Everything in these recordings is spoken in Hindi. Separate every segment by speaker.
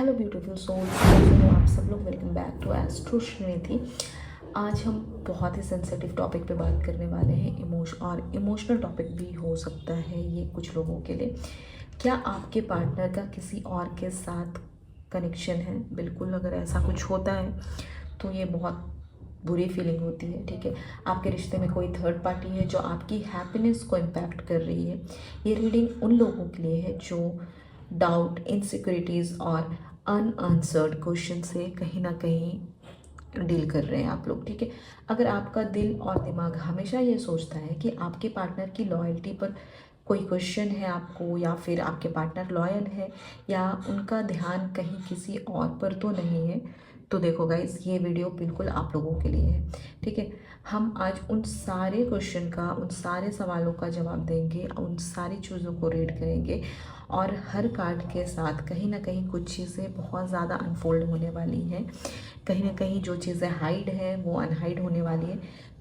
Speaker 1: हेलो ब्यूटीफुल सोल्स, कैसे हो आप सब लोग। Welcome back to astro Shrinidhi. आज हम बहुत ही सेंसिटिव टॉपिक पे बात करने वाले हैं। इमोशनल टॉपिक भी हो सकता है ये कुछ लोगों के लिए। क्या आपके पार्टनर का किसी और के साथ कनेक्शन है? बिल्कुल, अगर ऐसा कुछ होता है तो ये बहुत बुरी फीलिंग होती है। ठीक है, आपके रिश्ते में कोई थर्ड पार्टी है जो आपकी हैप्पीनेस को इम्पैक्ट कर रही है। ये रीडिंग उन लोगों के लिए है जो डाउट, इनसिक्योरिटीज़ और अनआंसर्ड क्वेश्चन से कहीं ना कहीं डील कर रहे हैं आप लोग। ठीक है, अगर आपका दिल और दिमाग हमेशा ये सोचता है कि आपके पार्टनर की लॉयल्टी पर कोई क्वेश्चन है आपको, या फिर आपके पार्टनर लॉयल है, या उनका ध्यान कहीं किसी और पर तो नहीं है, तो देखो गाइस, ये वीडियो बिल्कुल आप लोगों के लिए है। ठीक है, हम आज उन सारे क्वेश्चन का, उन सारे सवालों का जवाब देंगे, उन सारी चीज़ों को रीड करेंगे, और हर कार्ड के साथ कहीं ना कहीं कुछ चीज़ें बहुत ज़्यादा अनफोल्ड होने वाली हैं। कहीं ना कहीं जो चीज़ें हाइड है वो अनहाइड होने वाली है।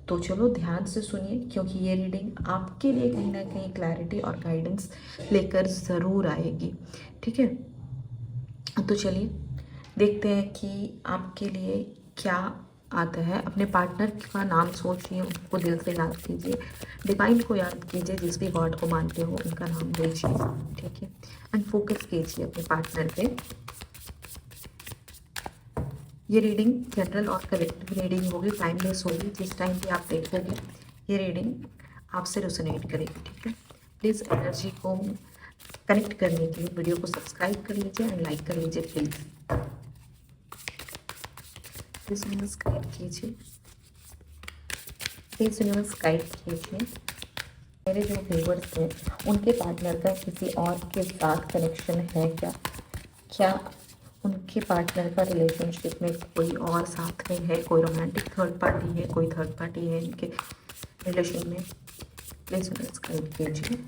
Speaker 1: तो चलो ध्यान से सुनिए, क्योंकि ये रीडिंग आपके लिए कहीं ना कहीं क्लैरिटी और गाइडेंस लेकर ज़रूर आएगी। ठीक है, तो चलिए देखते हैं कि आपके लिए क्या आता है। अपने पार्टनर का नाम सोचिए, उनको दिल से याद कीजिए, डिवाइन को याद कीजिए, जिस भी गॉड को मानते हो उनका नाम लीजिए। ठीक है, एंड फोकस कीजिए अपने पार्टनर पे। ये रीडिंग जनरल और कलेक्टिव रीडिंग होगी, टाइमलेस होगी। जिस टाइम भी आप देखोगे ये रीडिंग आपसे रेजोनेट करेगी। ठीक है, प्लीज़ एनर्जी को कनेक्ट करने के लिए वीडियो को सब्सक्राइब कर लीजिए एंड लाइक कर लीजिए प्लीज़। प्लीज़ यूनिवर्स गाइड कीजिए, प्लीज़ यूनिवर्स गाइड कीजिए। मेरे जो व्यूवर्स हैं उनके पार्टनर का किसी और के साथ कनेक्शन है क्या? क्या उनके पार्टनर का रिलेशनशिप में कोई और साथ में है? कोई रोमांटिक थर्ड पार्टी है? कोई थर्ड पार्टी है इनके रिलेशन में? प्लीज़ यूनिवर्स गाइड कीजिए।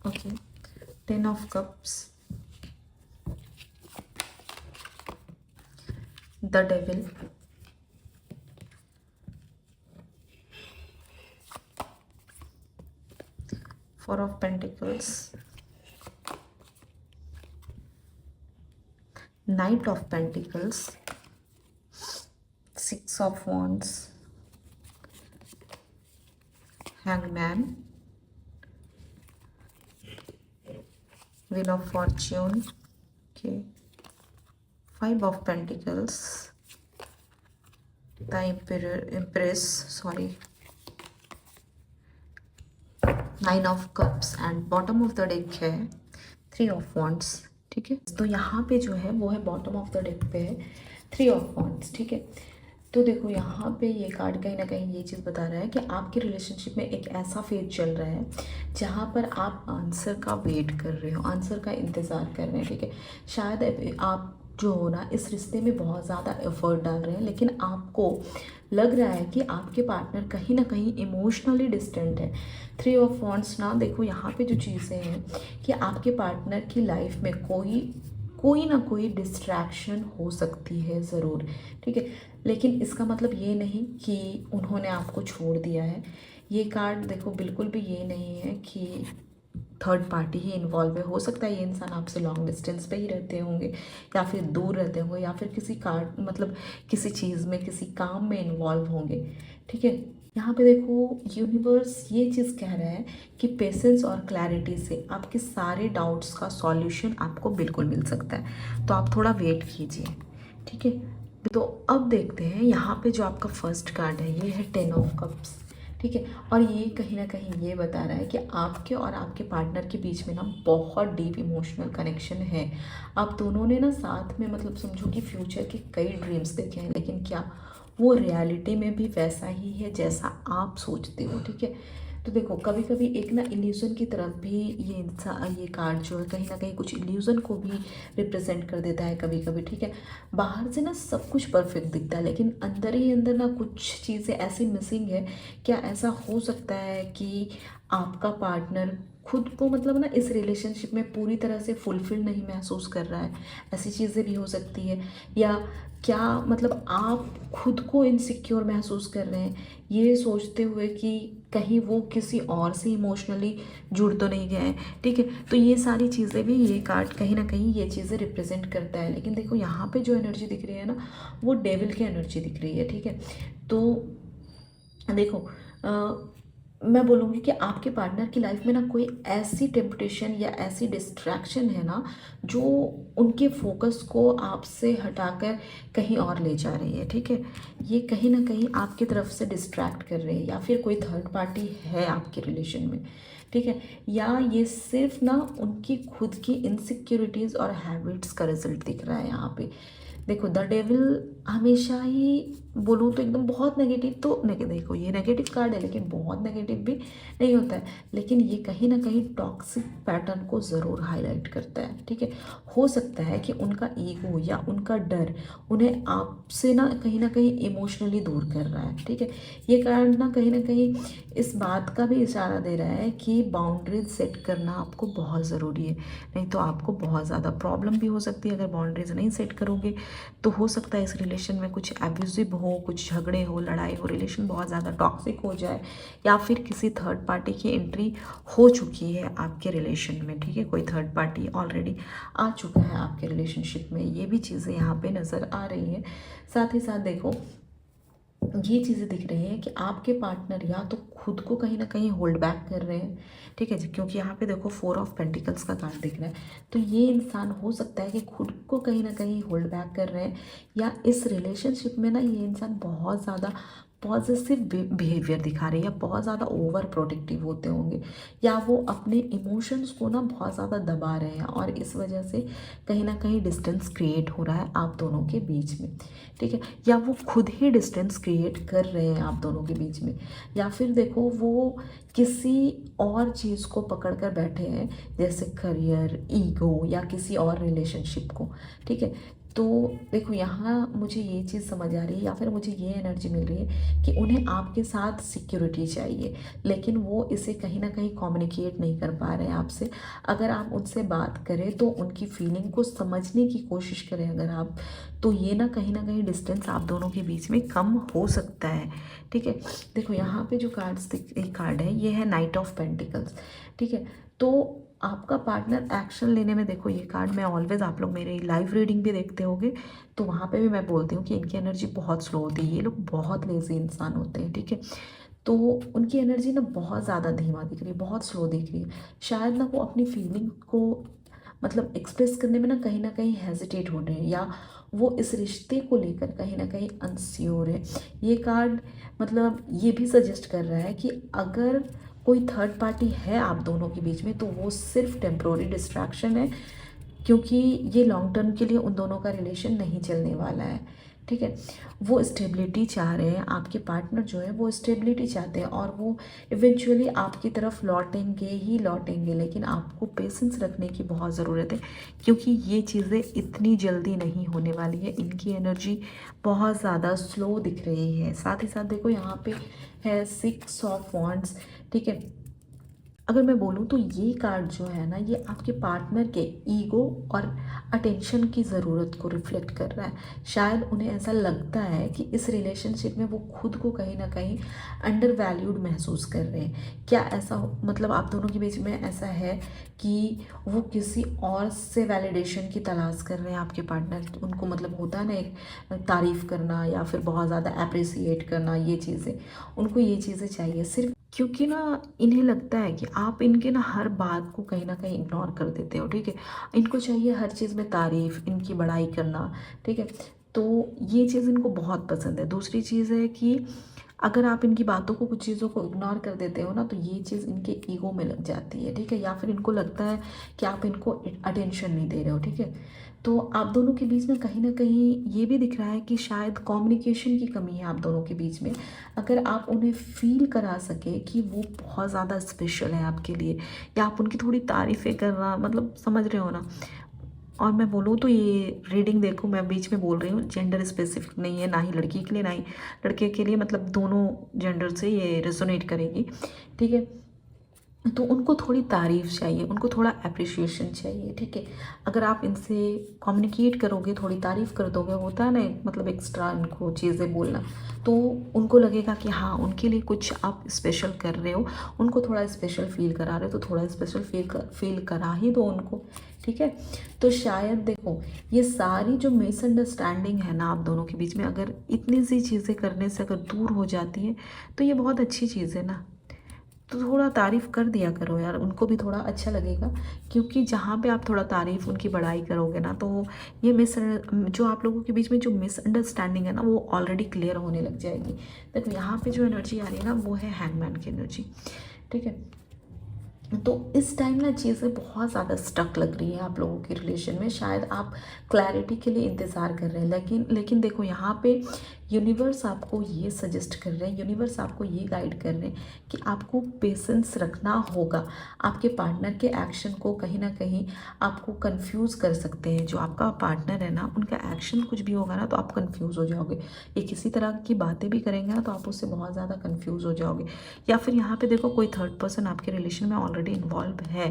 Speaker 1: Okay, 10 of cups, the devil, Four of Pentacles, Knight of Pentacles, Six of Wands, Hangman, Wheel of Fortune, okay, Five of Pentacles, the Empress, sorry, Nine of Cups, and bottom of the deck है Three of Wands। ठीक है, तो यहाँ पे जो है वो है बॉटम ऑफ द डेक पे है Three of Wands। ठीक है, तो देखो यहाँ पे ये कार्ड कहीं ना कहीं ये चीज़ बता रहा है कि आपके रिलेशनशिप में एक ऐसा फेज चल रहा है जहाँ पर आप आंसर का वेट कर रहे हो, आंसर का इंतज़ार कर रहे हैं। ठीक है, शायद आप जो हो ना इस रिश्ते में बहुत ज़्यादा एफर्ट डाल रहे हैं, लेकिन आपको लग रहा है कि आपके पार्टनर कहीं ना कहीं इमोशनली डिस्टेंट है। थ्री ऑफ वॉन्ड्स ना, देखो यहाँ पे जो चीज़ें हैं कि आपके पार्टनर की लाइफ में कोई ना कोई डिस्ट्रैक्शन हो सकती है ज़रूर। ठीक है, लेकिन इसका मतलब ये नहीं कि उन्होंने आपको छोड़ दिया है। ये कार्ड देखो बिल्कुल भी ये नहीं है कि थर्ड पार्टी ही इन्वॉल्व है। हो सकता है ये इंसान आपसे लॉन्ग डिस्टेंस पे ही रहते होंगे, या फिर दूर रहते होंगे, या फिर किसी कार्ड मतलब किसी चीज़ में, किसी काम में इन्वॉल्व होंगे। ठीक है, यहाँ पे देखो यूनिवर्स ये चीज़ कह रहा है कि पेशेंस और क्लैरिटी से आपके सारे डाउट्स का सॉल्यूशन आपको बिल्कुल मिल सकता है, तो आप थोड़ा वेट कीजिए। ठीक है, तो अब देखते हैं यहाँ पे जो आपका फर्स्ट कार्ड है ये है 10 ऑफ कप्स। ठीक है, और ये कहीं ना कहीं ये बता रहा है कि आपके और आपके पार्टनर के बीच में ना बहुत डीप इमोशनल कनेक्शन है। आप दोनों ने ना साथ में मतलब समझो कि फ्यूचर के कई ड्रीम्स देखे हैं, लेकिन क्या वो रियलिटी में भी वैसा ही है जैसा आप सोचते हो? ठीक है, तो देखो कभी कभी एक ना इल्यूज़न की तरफ भी ये कार्ड जो है कहीं ना कहीं कुछ इल्यूज़न को भी रिप्रेजेंट कर देता है कभी कभी। ठीक है, बाहर से ना सब कुछ परफेक्ट दिखता है, लेकिन अंदर ही अंदर ना कुछ चीज़ें ऐसी मिसिंग है। क्या ऐसा हो सकता है कि आपका पार्टनर खुद को मतलब ना इस रिलेशनशिप में पूरी तरह से फुलफिल नहीं महसूस कर रहा है, ऐसी चीज़ें भी हो सकती है। या क्या मतलब आप खुद को इनसिक्योर महसूस कर रहे हैं ये सोचते हुए कि कहीं वो किसी और से इमोशनली जुड़ तो नहीं गए हैं, ठीक है। तो ये सारी चीज़ें भी ये कार्ड कहीं ना कहीं ये चीज़ें रिप्रेजेंट करता है। लेकिन देखो यहाँ पे जो एनर्जी दिख रही है ना, वो डेविल की एनर्जी दिख रही है, ठीक है। तो देखो मैं बोलूँगी कि आपके पार्टनर की लाइफ में ना कोई ऐसी टेम्पटेशन या ऐसी डिस्ट्रैक्शन है ना जो उनके फोकस को आपसे हटाकर कहीं और ले जा रही है, ठीक है। ये कहीं ना कहीं आपकी तरफ से डिस्ट्रैक्ट कर रही है, या फिर कोई थर्ड पार्टी है आपके रिलेशन में, ठीक है। या ये सिर्फ ना उनकी खुद की इनसिक्योरिटीज़ और हैबिट्स का रिजल्ट दिख रहा है यहाँ पे। देखो द डेविल हमेशा ही बोलूँ तो एकदम बहुत नेगेटिव, तो देखो ये नेगेटिव कार्ड है लेकिन बहुत नेगेटिव भी नहीं होता है। लेकिन ये कहीं ना कहीं टॉक्सिक पैटर्न को ज़रूर हाईलाइट करता है, ठीक है। हो सकता है कि उनका ईगो या उनका डर उन्हें आपसे ना कहीं इमोशनली दूर कर रहा है, ठीक है। ये कार्ड ना कहीं इस बात का भी इशारा दे रहा है कि बाउंड्रीज सेट करना आपको बहुत ज़रूरी है, नहीं तो आपको बहुत ज़्यादा प्रॉब्लम भी हो सकती है। अगर बाउंड्रीज नहीं सेट करोगे तो हो सकता है इस रिलेशन में कुछ एब्यूजिव हो, कुछ झगड़े हो, लड़ाई हो, रिलेशन बहुत ज़्यादा टॉक्सिक हो जाए, या फिर किसी थर्ड पार्टी की एंट्री हो चुकी है आपके रिलेशन में, ठीक है। कोई थर्ड पार्टी ऑलरेडी आ चुका है आपके रिलेशनशिप में, ये भी चीज़ें यहाँ पे नज़र आ रही हैं। साथ ही साथ देखो ये चीज़ें दिख रही हैं कि आपके पार्टनर या तो खुद को कहीं ना कहीं होल्ड बैक कर रहे हैं, ठीक है जी। क्योंकि यहाँ पे देखो 4 ऑफ पेंटिकल्स का कार्ड दिख रहा है, तो ये इंसान हो सकता है कि खुद को कहीं ना कहीं होल्ड बैक कर रहे हैं, या इस रिलेशनशिप में ना ये इंसान बहुत ज़्यादा पॉजिटिव बिहेवियर दिखा रहे हैं, या बहुत ज़्यादा ओवर प्रोटेक्टिव होते होंगे, या वो अपने इमोशंस को ना बहुत ज़्यादा दबा रहे हैं, और इस वजह से कहीं ना कहीं डिस्टेंस क्रिएट हो रहा है आप दोनों के बीच में, ठीक है। या वो खुद ही डिस्टेंस क्रिएट कर रहे हैं आप दोनों के बीच में, या फिर देखो वो किसी और चीज़ को पकड़ कर बैठे हैं, जैसे करियर, ईगो, या किसी और रिलेशनशिप को, ठीक है। तो देखो यहाँ मुझे ये चीज़ समझ आ रही है, या फिर मुझे ये एनर्जी मिल रही है कि उन्हें आपके साथ सिक्योरिटी चाहिए, लेकिन वो इसे कहीं ना कहीं कम्युनिकेट नहीं कर पा रहे हैं आपसे। अगर आप उनसे बात करें तो उनकी फीलिंग को समझने की कोशिश करें अगर आप, तो ये ना कहीं डिस्टेंस आप दोनों के बीच में कम हो सकता है, ठीक है। देखो यहाँ पे जो एक कार्ड है ये है नाइट ऑफ पेंटिकल्स, ठीक है। तो आपका पार्टनर एक्शन लेने में, देखो ये कार्ड मैं ऑलवेज, आप लोग मेरी लाइव रीडिंग भी देखते होंगे तो वहाँ पे भी मैं बोलती हूँ कि इनकी एनर्जी बहुत स्लो होती है, ये लोग बहुत लेजी इंसान होते हैं, ठीक है। तो उनकी एनर्जी ना बहुत ज़्यादा धीमा दिख रही है, बहुत स्लो दिख रही है। शायद ना वो अपनी फीलिंग को मतलब एक्सप्रेस करने में ना कहीं हेजिटेट हो रहे हैं, या वो इस रिश्ते को लेकर कहीं ना कहीं अनश्योर है। ये कार्ड मतलब ये भी सजेस्ट कर रहा है कि अगर कोई थर्ड पार्टी है आप दोनों के बीच में तो वो सिर्फ टेम्प्रोरी डिस्ट्रैक्शन है, क्योंकि ये लॉन्ग टर्म के लिए उन दोनों का रिलेशन नहीं चलने वाला है, ठीक है। वो स्टेबिलिटी चाह रहे हैं, आपके पार्टनर जो है वो स्टेबिलिटी चाहते हैं, और वो इवेंचुअली आपकी तरफ लौटेंगे ही लौटेंगे, लेकिन आपको पेशेंस रखने की बहुत ज़रूरत है, क्योंकि ये चीज़ें इतनी जल्दी नहीं होने वाली है। इनकी एनर्जी बहुत ज़्यादा स्लो दिख रही है। साथ ही साथ देखो यहाँ पे है 6 ऑफ वॉन्ड्स, ठीक है। अगर मैं बोलूँ तो ये कार्ड जो है ना ये आपके पार्टनर के ईगो और अटेंशन की ज़रूरत को रिफ्लेक्ट कर रहा है। शायद उन्हें ऐसा लगता है कि इस रिलेशनशिप में वो खुद को कहीं ना कहीं अंडर वैल्यूड महसूस कर रहे हैं। क्या ऐसा मतलब आप दोनों के बीच में ऐसा है कि वो किसी और से वैलिडेशन की तलाश कर रहे हैं आपके पार्टनर, उनको मतलब होता है ना एक तारीफ़ करना या फिर बहुत ज़्यादा अप्रिसिएट करना, ये चीज़ें उनको ये चीज़ें चाहिए सिर्फ क्योंकि ना इन्हें लगता है कि आप इनके ना हर बात को कहीं ना कहीं इग्नोर कर देते हो, ठीक है। इनको चाहिए हर चीज़ में तारीफ़, इनकी बड़ाई करना, ठीक है। तो ये चीज़ इनको बहुत पसंद है। दूसरी चीज़ है कि अगर आप इनकी बातों को, कुछ चीज़ों को इग्नोर कर देते हो ना तो ये चीज़ इनके ईगो में लग जाती है, ठीक है। या फिर इनको लगता है कि आप इनको अटेंशन नहीं दे रहे हो, ठीक है। तो आप दोनों के बीच में कहीं ना कहीं ये भी दिख रहा है कि शायद कम्युनिकेशन की कमी है आप दोनों के बीच में। अगर आप उन्हें फील करा सके कि वो बहुत ज़्यादा स्पेशल है आपके लिए, या आप उनकी थोड़ी तारीफ़ें करना, मतलब समझ रहे हो ना। और मैं बोलूँ तो ये रीडिंग देखो, मैं बीच में बोल रही हूँ, जेंडर स्पेसिफिक नहीं है, ना ही लड़की के लिए ना ही लड़के के लिए, मतलब दोनों जेंडर से ये रेजोनेट करेगी, ठीक है। तो उनको थोड़ी तारीफ़ चाहिए, उनको थोड़ा एप्रिशिएशन चाहिए, ठीक है। अगर आप इनसे कम्युनिकेट करोगे, थोड़ी तारीफ़ कर दोगे, होता है ना मतलब एक्स्ट्रा इनको चीज़ें बोलना, तो उनको लगेगा कि हाँ उनके लिए कुछ आप स्पेशल कर रहे हो, उनको थोड़ा स्पेशल फील करा रहे हो, तो थोड़ा स्पेशल फील करा ही दो उनको, ठीक है। तो शायद देखो ये सारी जो मिसअंडरस्टैंडिंग है ना आप दोनों के बीच में, अगर इतनी सी चीज़ें करने से अगर दूर हो जाती है तो ये बहुत अच्छी चीज़ है ना। तो थोड़ा तारीफ़ कर दिया करो यार, उनको भी थोड़ा अच्छा लगेगा, क्योंकि जहाँ पे आप थोड़ा तारीफ़ उनकी बड़ाई करोगे ना, तो ये जो आप लोगों के बीच में जो मिसअंडरस्टैंडिंग है ना वो ऑलरेडी क्लियर होने लग जाएगी। देखो यहाँ पे जो एनर्जी आ रही है ना वो है हैंगमैन की एनर्जी, ठीक है। तो इस टाइम ना चीज़ें बहुत ज़्यादा स्टक लग रही है आप लोगों के रिलेशन में, शायद आप क्लैरिटी के लिए इंतज़ार कर रहे हैं, लेकिन देखो यहाँ पे यूनिवर्स आपको ये सजेस्ट कर रहे हैं, यूनिवर्स आपको ये गाइड कर रहे हैं कि आपको पेशेंस रखना होगा। आपके पार्टनर के एक्शन को कहीं ना कहीं आपको कंफ्यूज कर सकते हैं, जो आपका पार्टनर है ना उनका एक्शन कुछ भी होगा ना तो आप कंफ्यूज हो जाओगे, ये किसी तरह की बातें भी करेंगे ना तो आप उससे बहुत ज़्यादा कंफ्यूज हो जाओगे, या फिर यहाँ पे देखो कोई थर्ड पर्सन आपके रिलेशन में ऑलरेडी इन्वॉल्व है,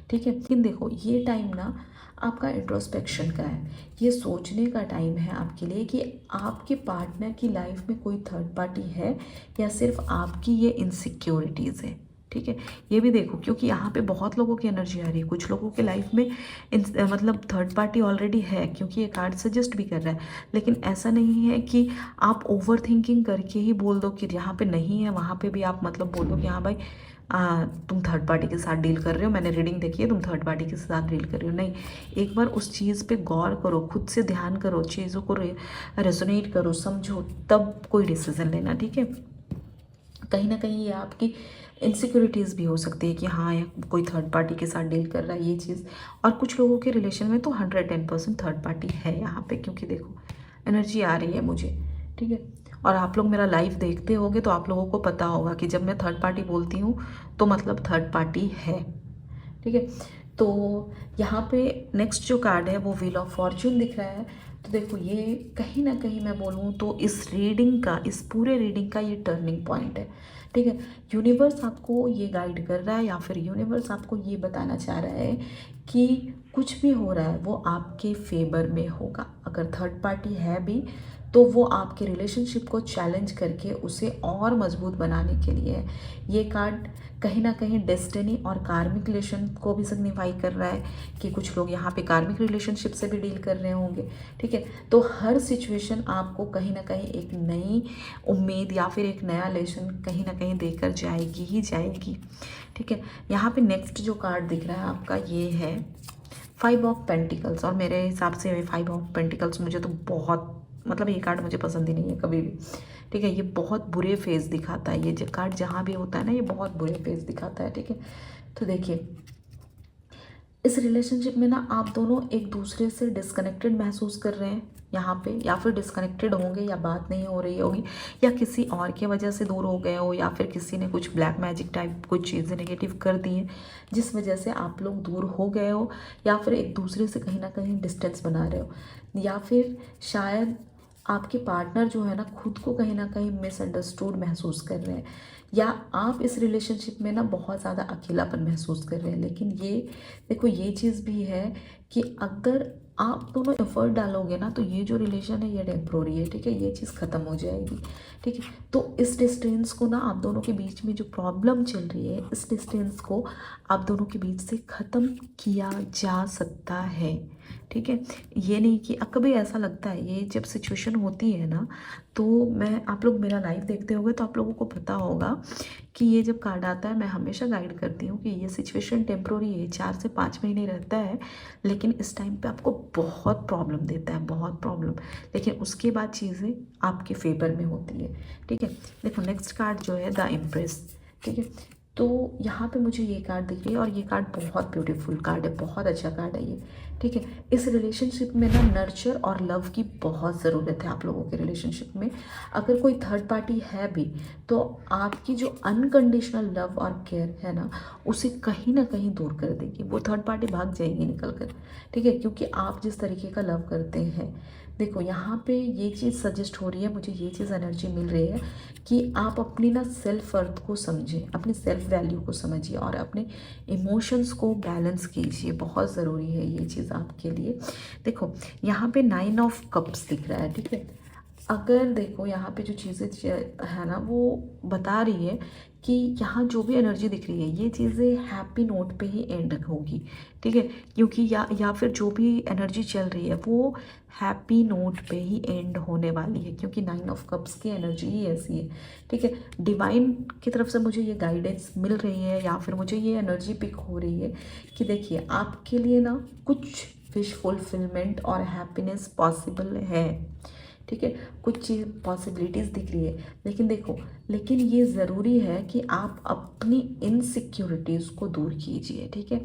Speaker 1: ठीक है। लेकिन देखो ये टाइम ना आपका इंट्रोस्पेक्शन का है, ये सोचने का टाइम है आपके लिए कि आपके पार्टनर की लाइफ में कोई थर्ड पार्टी है या सिर्फ आपकी ये इनसिक्योरिटीज़ है, ठीक है। ये भी देखो क्योंकि यहाँ पे बहुत लोगों की एनर्जी आ रही है, कुछ लोगों के लाइफ में मतलब थर्ड पार्टी ऑलरेडी है, क्योंकि ये कार्ड सजेस्ट भी कर रहा है। लेकिन ऐसा नहीं है कि आप ओवर थिंकिंग करके ही बोल दो कि यहाँ पे नहीं है, वहाँ पे भी आप मतलब बोल दो कि हाँ भाई तुम थर्ड पार्टी के साथ डील कर रहे हो, मैंने रीडिंग देखी है तुम थर्ड पार्टी के साथ डील कर रहे हो। नहीं, एक बार उस चीज़ पे गौर करो, खुद से ध्यान करो, चीज़ों को रेजोनेट करो, समझो, तब कोई डिसीजन लेना, ठीक है। कहीं ना कहीं ये आपकी इनसिक्योरिटीज़ भी हो सकती है कि हाँ ये कोई थर्ड पार्टी के साथ डील कर रहा है ये चीज़, और कुछ लोगों के रिलेशन में तो 110% थर्ड पार्टी है यहाँ पे, क्योंकि देखो एनर्जी आ रही है मुझे, ठीक है। और आप लोग मेरा लाइव देखते होगे तो आप लोगों को पता होगा कि जब मैं थर्ड पार्टी बोलती हूँ तो मतलब थर्ड पार्टी है, ठीक है। तो यहाँ पे नेक्स्ट जो कार्ड है वो व्हील ऑफ फॉर्च्यून दिख रहा है। तो देखो ये कहीं ना कहीं मैं बोलूँ तो इस रीडिंग का, इस पूरे रीडिंग का ये टर्निंग पॉइंट है, ठीक है। यूनिवर्स आपको ये गाइड कर रहा है या फिर यूनिवर्स आपको ये बताना चाह रहा है कि कुछ भी हो रहा है वो आपके फेवर में होगा। अगर थर्ड पार्टी है भी तो वो आपके रिलेशनशिप को चैलेंज करके उसे और मजबूत बनाने के लिए है। ये कार्ड कहीं ना कहीं डेस्टिनी और कार्मिक रिलेशन को भी सिग्निफाई कर रहा है कि कुछ लोग यहाँ पे कार्मिक रिलेशनशिप से भी डील कर रहे होंगे, ठीक है। तो हर सिचुएशन आपको कहीं ना कहीं एक नई उम्मीद या फिर एक नया लेसन कहीं ना कहीं देकर जाएगी ही जाएगी, ठीक है। यहाँ पे नेक्स्ट जो कार्ड दिख रहा है आपका ये है 5 ऑफ पेंटिकल्स, और मेरे हिसाब से 5 ऑफ पेंटिकल्स मुझे तो बहुत मतलब ये कार्ड मुझे पसंद ही नहीं है कभी भी, ठीक है। ये बहुत बुरे फेस दिखाता है, ये जो कार्ड जहाँ भी होता है ना ये बहुत बुरे फेस दिखाता है, ठीक है। तो देखिए इस रिलेशनशिप में ना आप दोनों एक दूसरे से डिस्कनेक्टेड महसूस कर रहे हैं यहाँ पे, या फिर डिस्कनेक्टेड होंगे या बात नहीं हो रही होगी, या किसी और की वजह से दूर हो गए हो, या फिर किसी ने कुछ ब्लैक मैजिक टाइप कुछ चीज़ें नेगेटिव कर दी हैं जिस वजह से आप लोग दूर हो गए हो, या फिर एक दूसरे से कहीं ना कहीं डिस्टेंस बना रहे हो, या फिर शायद आपके पार्टनर जो है ना खुद को कहीं ना कहीं मिसअंडरस्टूड महसूस कर रहे हैं, या आप इस रिलेशनशिप में ना बहुत ज़्यादा अकेलापन महसूस कर रहे हैं। लेकिन ये देखो ये चीज़ भी है कि अगर आप दोनों एफर्ट डालोगे ना तो ये जो रिलेशन है ये टेम्प्रोरी है, ठीक है, ये चीज़ ख़त्म हो जाएगी, ठीक है। तो इस डिस्टेंस को ना आप दोनों के बीच में जो प्रॉब्लम चल रही है इस डिस्टेंस को आप दोनों के बीच से ख़त्म किया जा सकता है, ठीक है। ये नहीं कि कभी ऐसा लगता है, ये जब सिचुएशन होती है ना तो मैं आप लोग मेरा लाइव देखते होंगे तो आप लोगों को पता होगा कि ये जब कार्ड आता है मैं हमेशा गाइड करती हूँ कि ये सिचुएशन टेम्प्रोरी है, 4 से 5 महीने रहता है, लेकिन इस टाइम पे आपको बहुत प्रॉब्लम देता है, बहुत प्रॉब्लम, लेकिन उसके बाद चीज़ें आपके फेवर में होती है, ठीक है। देखो नेक्स्ट कार्ड जो है द इम्प्रेस, ठीक है। तो यहाँ पे मुझे ये कार्ड दिख रही है और ये कार्ड बहुत ब्यूटीफुल कार्ड है, बहुत अच्छा कार्ड है ये, ठीक है। इस रिलेशनशिप में ना नर्चर और लव की बहुत ज़रूरत है आप लोगों के रिलेशनशिप में। अगर कोई थर्ड पार्टी है भी तो आपकी जो अनकंडीशनल लव और केयर है ना उसे कहीं ना कहीं दूर कर देगी, वो थर्ड पार्टी भाग जाएगी निकल कर, ठीक है, क्योंकि आप जिस तरीके का लव करते हैं देखो यहाँ पे ये चीज़ सजेस्ट हो रही है, मुझे ये चीज़ एनर्जी मिल रही है कि आप अपनी ना सेल्फ वर्थ को समझें, अपनी सेल्फ वैल्यू को समझिए और अपने इमोशंस को बैलेंस कीजिए। बहुत ज़रूरी है ये चीज़ आपके लिए। देखो यहाँ पे 9 ऑफ कप्स दिख रहा है, ठीक है। अगर देखो यहाँ पे जो चीज़ें है ना वो बता रही है कि यहाँ जो भी एनर्जी दिख रही है ये चीज़ें हैप्पी नोट पे ही एंड होगी, ठीक है। क्योंकि या फिर जो भी एनर्जी चल रही है वो हैप्पी नोट पे ही एंड होने वाली है, क्योंकि 9 ऑफ कप्स की एनर्जी ही ऐसी है, ठीक है। डिवाइन की तरफ से मुझे ये गाइडेंस मिल रही है या फिर मुझे ये एनर्जी पिक हो रही है कि देखिए आपके लिए ना कुछ विश फुलफिलमेंट और हैप्पीनेस पॉसिबल है, ठीक है। कुछ चीज़ पॉसिबिलिटीज़ दिख रही है, लेकिन देखो लेकिन ये ज़रूरी है कि आप अपनी इनसिक्योरिटीज़ को दूर कीजिए, ठीक है।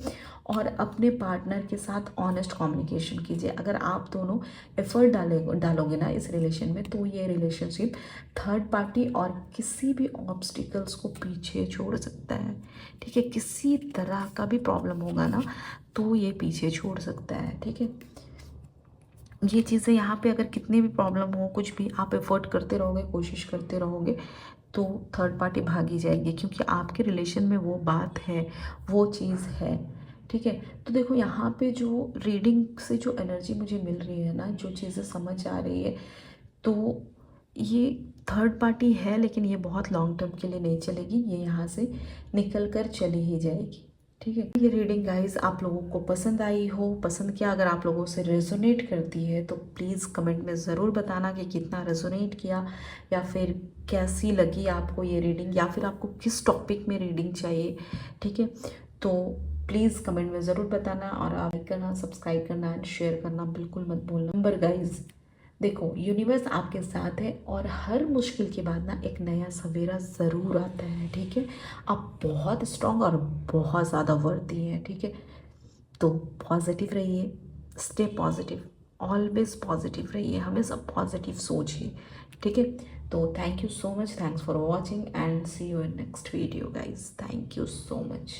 Speaker 1: और अपने पार्टनर के साथ ऑनेस्ट कम्युनिकेशन कीजिए। अगर आप दोनों एफर्ट डालोगे ना इस रिलेशन में, तो ये रिलेशनशिप थर्ड पार्टी और किसी भी ऑब्स्टिकल्स को पीछे छोड़ सकता है, ठीक है। किसी तरह का भी प्रॉब्लम होगा ना तो ये पीछे छोड़ सकता है, ठीक है। ये चीज़ें यहाँ पे अगर कितने भी प्रॉब्लम हो, कुछ भी आप एफर्ट करते रहोगे, कोशिश करते रहोगे, तो थर्ड पार्टी भागी जाएगी, क्योंकि आपके रिलेशन में वो बात है, वो चीज़ है, ठीक है। तो देखो यहाँ पे जो रीडिंग से जो एनर्जी मुझे मिल रही है ना, जो चीज़ें समझ आ रही है, तो ये थर्ड पार्टी है लेकिन ये बहुत लॉन्ग टर्म के लिए नहीं चलेगी, ये यहाँ से निकल कर चली ही जाएगी, ठीक है। ये रीडिंग गाइस आप लोगों को पसंद आई हो, पसंद किया, अगर आप लोगों से रेजोनेट करती है तो प्लीज़ कमेंट में ज़रूर बताना कि कितना रेजोनेट किया या फिर कैसी लगी आपको ये रीडिंग, या फिर आपको किस टॉपिक में रीडिंग चाहिए, ठीक है। तो प्लीज़ कमेंट में ज़रूर बताना और आप लाइक करना, सब्सक्राइब करना एंड शेयर करना बिल्कुल मत भूलना। नंबर गाइज देखो यूनिवर्स आपके साथ है और हर मुश्किल के बाद ना एक नया सवेरा ज़रूर आता है, ठीक है। आप बहुत स्ट्रांग और बहुत ज़्यादा वर्दी हैं, ठीक है। तो पॉजिटिव रहिए, स्टे पॉजिटिव, ऑलवेज पॉजिटिव रहिए, हमेशा पॉजिटिव सोचिए, ठीक है। तो thank you so much, thanks for watching and see you in next video guys, thank you so much.